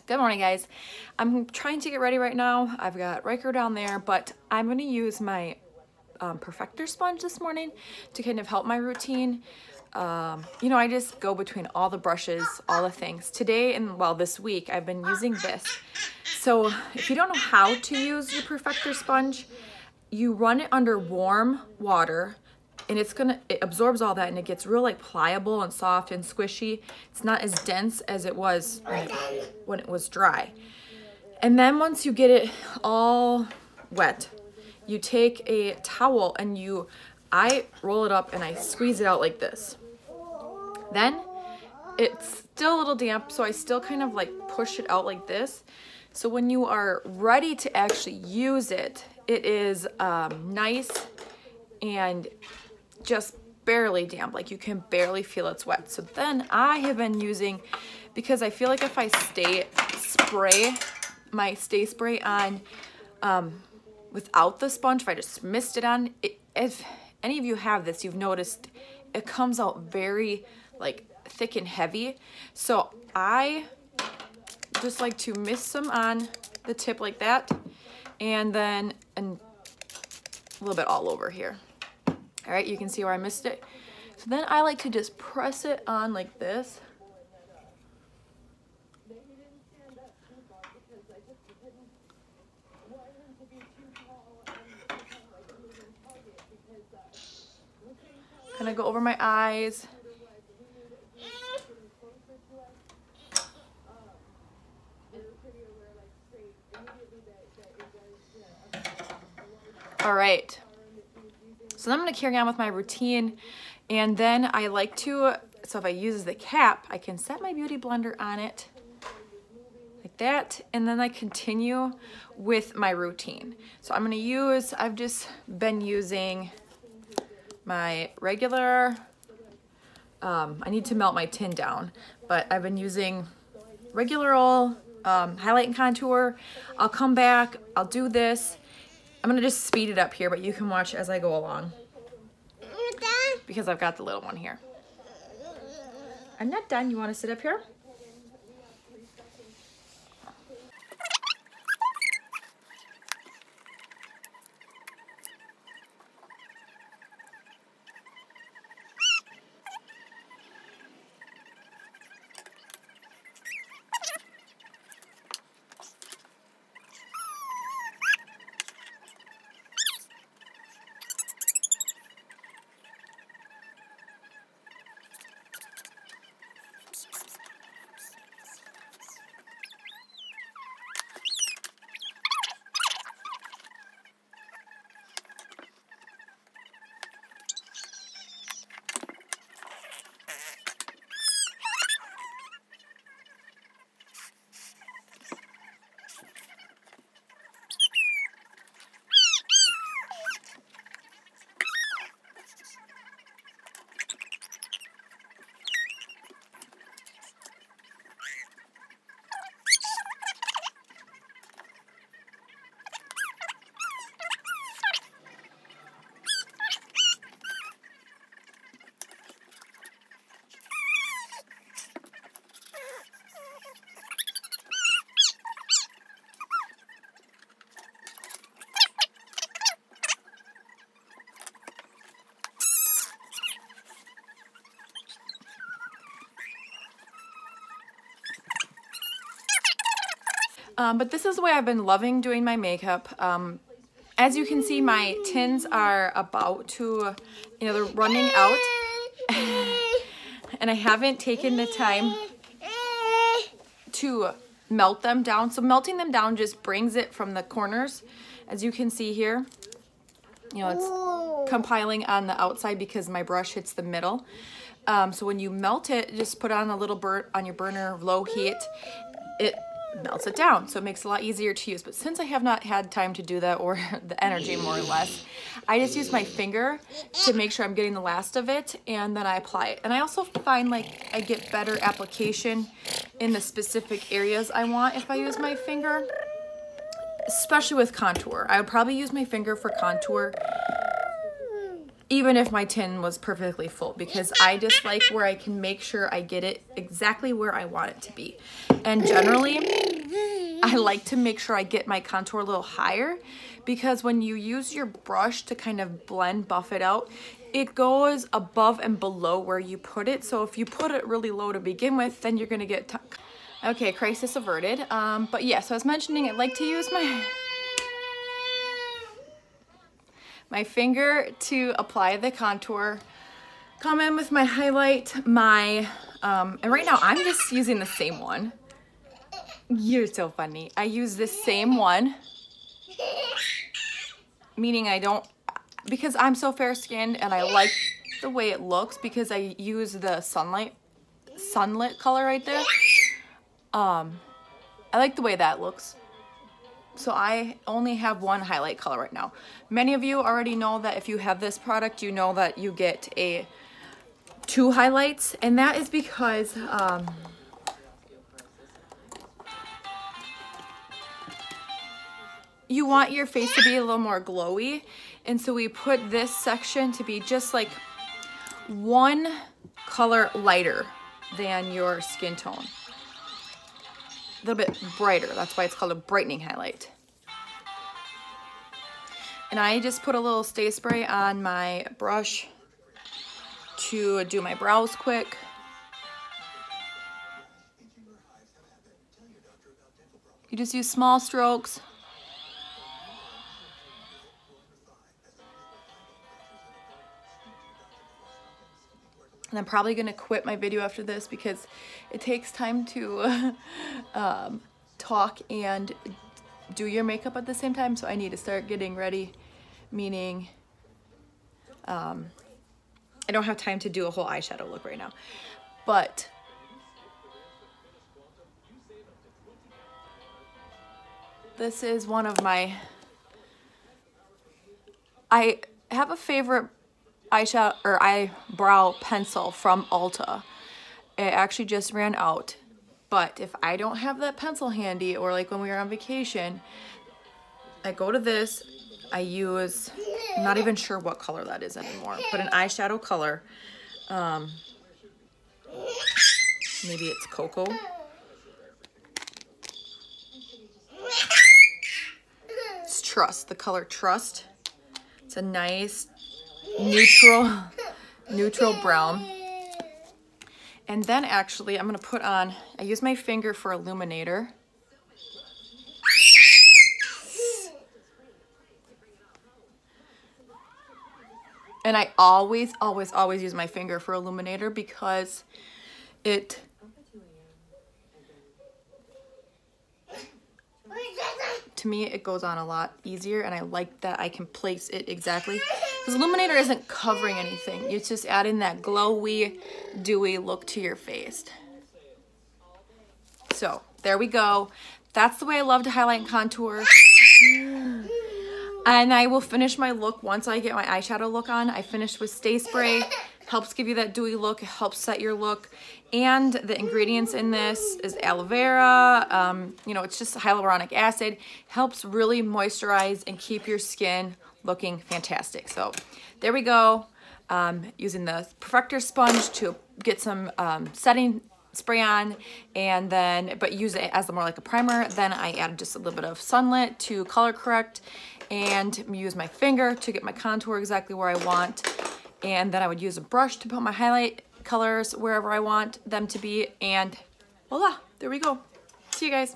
Good morning, guys. I'm trying to get ready right now. I've got Riker down there, but I'm going to use my Perfector sponge this morning to kind of help my routine. You know, I just go between all the brushes, all the things. Today and, well, this week, I've been using this. So if you don't know how to use your Perfector sponge, you run it under warm water, and it absorbs all that, and it gets real like pliable and soft and squishy. It's not as dense as it was when it was dry. And then once you get it all wet, you take a towel and I roll it up and I squeeze it out like this. Then it's still a little damp, so I still kind of like push it out like this. So when you are ready to actually use it, it is nice and just barely damp, like you can barely feel it's wet. So then I have been using, because I feel like if I spray my Stay Spray on without the sponge, if I just mist it on, if any of you have this, you've noticed it comes out very like thick and heavy. So I just like to mist some on the tip like that, and then a little bit all over here. All right, you can see where I missed it. So then I like to just press it on like this. Kind of go over my eyes. All right. So then I'm going to carry on with my routine, and then I like to, so if I use the cap, I can set my beauty blender on it like that, and then I continue with my routine. So I'm going to use, I've just been using my regular, I need to melt my tin down, but I've been using regular old highlight and contour. I'll come back, I'll do this. I'm gonna just speed it up here, but you can watch as I go along because I've got the little one here. I'm not done. You want to sit up here? But this is the way I've been loving doing my makeup. As you can see, my tins are about to, you know, they're running out. And I haven't taken the time to melt them down. So melting them down just brings it from the corners. As you can see here, you know, it's compiling on the outside because my brush hits the middle. So when you melt it, just put on a little on your burner, low heat. It melts it down, so it makes it a lot easier to use. But since I have not had time to do that, or the energy more or less, I just use my finger to make sure I'm getting the last of it, and then I apply it. And I also find like I get better application in the specific areas I want if I use my finger, especially with contour. I would probably use my finger for contour even if my tin was perfectly full, because I just like where I can make sure I get it exactly where I want it to be. And generally, I like to make sure I get my contour a little higher, because when you use your brush to kind of buff it out, it goes above and below where you put it. So if you put it really low to begin with, then you're gonna get, okay, crisis averted. But yeah, so I was mentioning I like to use my finger to apply the contour, come in with my highlight, and right now I'm just using the same one. You're so funny. I use this same one, meaning I don't, because I'm so fair skinned and I like the way it looks because I use the sunlit color right there. I like the way that looks. So I only have one highlight color right now. Many of you already know that if you have this product, you know that you get two highlights, and that is because you want your face to be a little more glowy, and so we put this section to be just like one color lighter than your skin tone. A little bit brighter, that's why it's called a brightening highlight. And I just put a little stay spray on my brush to do my brows quick. You just use small strokes. And I'm probably gonna quit my video after this because it takes time to talk and do your makeup at the same time, so I need to start getting ready, meaning I don't have time to do a whole eyeshadow look right now. But this is one of my, I have a favorite eyeshadow or eyebrow pencil from Ulta. It actually just ran out, but if I don't have that pencil handy, or like when we were on vacation, I go to this. I use, I'm not even sure what color that is anymore, but an eyeshadow color. Maybe it's cocoa. It's Trust, the color Trust. It's a nice neutral brown. And then actually I'm gonna put on, I use my finger for Illuminator. And I always use my finger for Illuminator because it to me it goes on a lot easier, and I like that I can place it exactly. Because Illuminator isn't covering anything. It's just adding that glowy, dewy look to your face. So there we go. That's the way I love to highlight and contour. And I will finish my look once I get my eyeshadow look on. I finished with Stay Spray. Helps give you that dewy look. It helps set your look. And the ingredients in this is aloe vera. You know, it's just hyaluronic acid. Helps really moisturize and keep your skin looking fantastic. So there we go. Using the Perfector sponge to get some setting spray on, and then but use it as more like a primer. Then I added just a little bit of sunlit to color correct, and use my finger to get my contour exactly where I want. And then I would use a brush to put my highlight colors wherever I want them to be, and voila, there we go. See you guys.